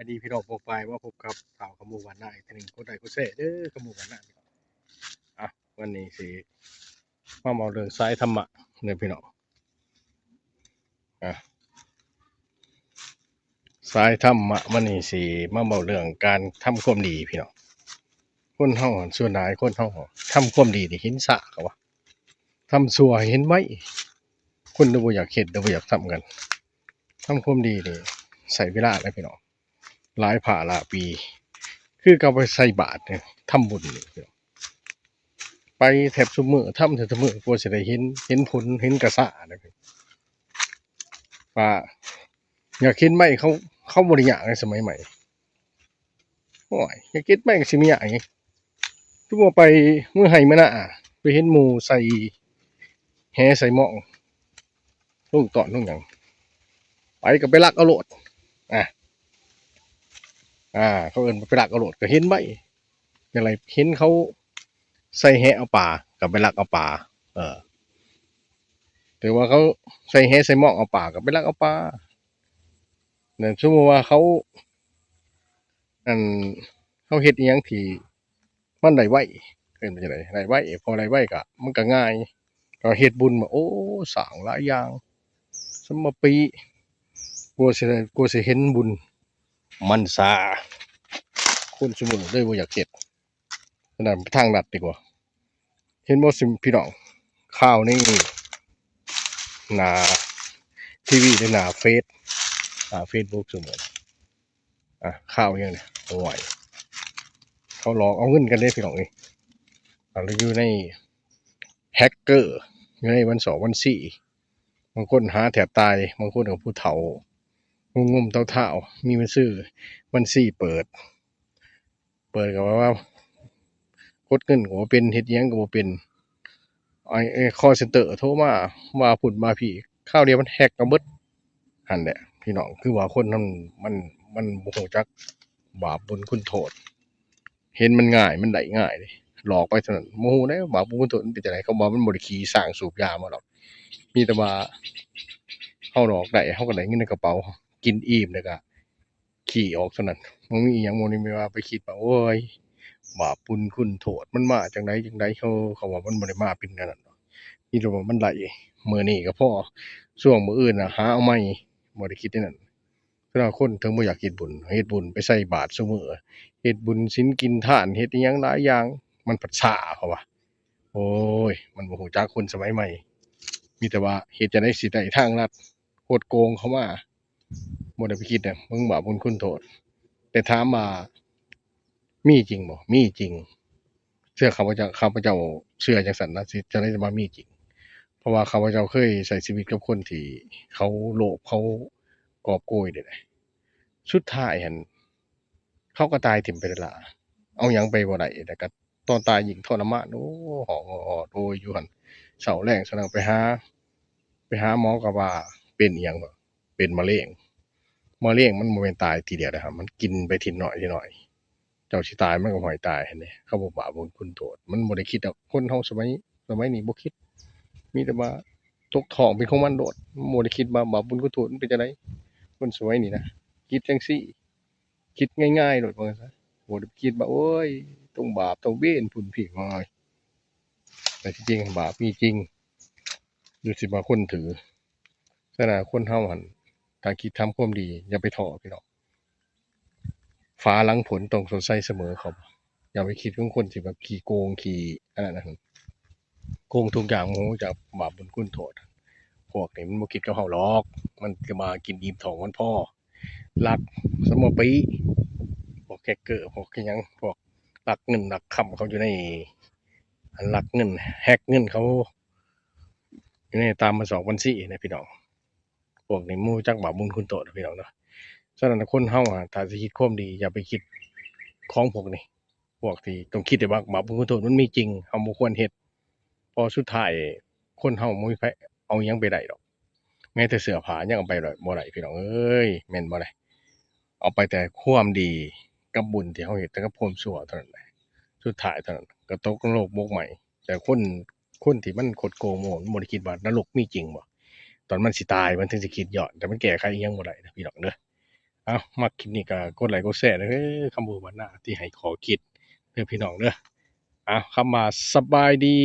ายดีพี่น้องโปรไฟล์ว่าพบกับข่าวขมูวันหน้าอีกทีหนึ่งคนใดก็เซ่เด้อขมูวันหน้าพี่น้องอ่ะวันนี้สิมาเมาเรื่องสายธรรมะเนี่ยพี่น้องอ่ะสายธรรมะวันนี้สิมาเมาเรื่องการทำความดีพี่น้องคนเฮาส่วนหลายคนเฮาทำความดีนี่เห็นสะเขาว่าทำชั่วเห็นไหมคนเราบ่อยากเห็นเราบ่อยากทำกันทำความดีนี่ใส่เวลาเลยพี่น้องหลายผ่าหลายปีคือก็ไปใส่บาตรเนี่ยทำบุญนี่พี่น้อง ไปแถบซุมือถ้ำแถบซุมือกลัวสิได้เห็นผลเห็นกระสะนะครับว่าอยากคิดไหมเขาบริยางในสมัยใหม่โอ้ยอยากคิดไหมก็สิมีอย่างไงทุกว่าไปเมื่อไห้มาน่ะไปเห็นหมู่ใส่แหใส่หม้องลูกตอนลูกหยังไปก็ไปลักเอาโลดอ่ะเขาเอิ้นไปลักเอาโลดก็เห็นไหมอย่างไรเห็นเขาใส่แหเอาป่าก็ไปลักเอาป่าเออแต่ว่าเขาใส่แหใส่หม้องเอาป่าก็ไปลักเอาป่าเนี่ยสมมติว่าเขา อันเขาเฮ็ดอิหยังที่มันได้ไวเอิ้นว่าจั่งใดได้ไวพอได้ไวก็มันก็ง่ายก็เฮ็ดบุญมาโอ้สร้างหลายอย่างสมมาปีกว่าสิเห็นบุญมันช้าคนซุมื้อเลยบ่อยากเฮ็ดฉะนั้นไปทางลัดดีกว่าเห็นบ่ซิพี่น้องข่าวในหน้าทีวีหรือหน้าเฟซบุ๊กซุมื้อข่าวอิหยังนี่โอ้ยเขาหลอกเอาเงินกันเด้พี่น้องเอ้ยแล้วอยู่ในแฮกเกอร์อยู่ในวัน2วัน4บางคนหาแทบตายบางคนก็ผู้เฒ่างมๆเฒ่าๆมีมันซื้อวัน4เปิดก็ว่ากดเงินก็บ่เป็นเฮ็ดอิหยังก็บ่เป็นcall center โทรมาว่าพุ่นมาพี่คราวเดียวมันแฮ็กเอาเบิดหั่นแหละพี่น้องคือว่าคนมันบ่รู้จักบาปบุญคุณโทษเห็นมันง่ายมันได้ง่ายเดะหลอกไปเท่านั้นบ่รู้เด้บาปบุญคุณโทษมันเป็นจั่งใดเขาว่ามันบ่ได้ขี่สร้างสูบยามาหรอกมีแต่ว่าเราหลอกได้เราก็ได้เงินในกระเป๋ากินอิ่มแล้วก็ขี้ออกเท่านั้นบ่มีอิหยังบ่ได้มีว่าไปคิดว่าโอ๊ยบาปบุญคุณโทษมันมาจั่งใดเขาว่ามันบ่ได้มาเป็นอันนั้นดอกมีแต่ว่ามันได้มื้อนี้ก็พอช่วงมื้ออื่นน่ะหาเอาใหม่บ่ได้คิดในนั้นแต่ว่าคนถึงบ่อยากเฮ็ดบุญไปใส่บาตรซุมื้อเฮ็ดบุญศีลกินทานเฮ็ดอิหยังหลายอย่างมันพัดช้าเขาว่าโอ๊ยมันบ่รู้จักคนสมัยใหม่มีแต่ว่าเฮ็ดจั่งใดสิได้ทางลัดโคดโกงเข้ามาบ่ได้ไปคิดอะเบิ่งบาปบุญคุณโทษแต่ถามว่ามีจริงบ่มีจริงเชื่อข้าพเจ้าเชื่อจังซั้นนะสิจั่งใดจะว่ามีจริงเพราะว่าข้าพเจ้าเคยใช้ชีวิตกับคนที่เขาโลภเขากอบโกยนี่แหละสุดท้ายหั้นเขาก็ตายถิ้มไปนั่นล่ะเอาหยังไปบ่ได้แล้วก็ตอนตายยิ่งทรมานโอ้ร้องอ้อๆโอยอยู่หั่นเช้าแลงซั้นไปหาหมอก็ว่าเป็นอิหยังบ่เป็นมะเร็งมันบ่แม่นตายทีเดียวเดะครับมันกินไปทีละน้อยเจ้าสิตายมันก็บ่ให้ตายหั้นเดะเขาบ่บาปบุญคุณโทษมันบ่ได้คิดดอกคนเฮาสมัยนี้บ่คิดมีแต่ว่าตกท้องเป็นของมันโลดบ่ได้คิดว่าบาปบุญคุณโทษมันเป็นจั่งใดคนสมัยนี้นะคิดจั่งซี้คิดง่ายๆโลดว่าซั่นซะบ่ได้คิดว่าโอ๊ยต้องบาปต้องเวรพู้นพี่โอ๊ยแต่ที่จริงบาปมีจริงอยู่ที่ว่าคนถือฉะนั้นคนเฮาหั่นถ้าคิดทำความดีอย่าไปท้อพี่น้องฟ้าหลังฝนต้องสดใสเสมอครับอย่าไปคิดของคนที่แบบขี้โกงขี้อันนั้นน่ะโกงทุกอย่างบ่รู้จักบาปบุญคุณโทษพวกนี้มันบ่คิดกับเราหรอกมันก็มากินอิ่มท้องมันพอลักสมปีพวกแฮกเกอร์พวกอิหยังพวกลักเงินลักค่ำเขาอยู่ในลักเงินแฮ็กเงินเขาอยู่ในตามมา2 4นะพี่น้องพวกนี้บ่รู้จักบาปบุญคุณโทษนะพี่น้องเนาะฉะนั้นคนเฮาอะถ้าสิคิดความดีอย่าไปคิดของพวกนี้พวกที่ต้องคิดแต่ว่าบาปบุญคุณโทษมันมีจริงเราบ่ควรเฮ็ดเพราะสุดท้ายคนเฮาบ่มีไผเอาอิหยังไปได้ดอกแม้แต่เสื้อผ้ายังเอาไปได้บ่ได้พี่น้องเอ้ยแม่นบ่ล่ะเอาไปแต่ความดีกับบุญที่เราเฮ็ดแต่กับความชั่วเท่านั้นแหละสุดท้ายเท่านั้นก็ตกนรกมกไหม้แต่คนที่มันคดโกงโง่มันบ่ได้คิดว่านรกมีจริงบ่ตอนมันสิตายมันถึงสิคิดย้อนแต่มันแก้ไขอิหยังบ่ได้นะพี่น้องเด้อ เอามักคลิปนี้ก็กดไลค์กดแชร์เด้อคำพูดวันหน้าที่ให้ขอคิดเด้อพี่น้องเด้อเอาคำว่าสบายดี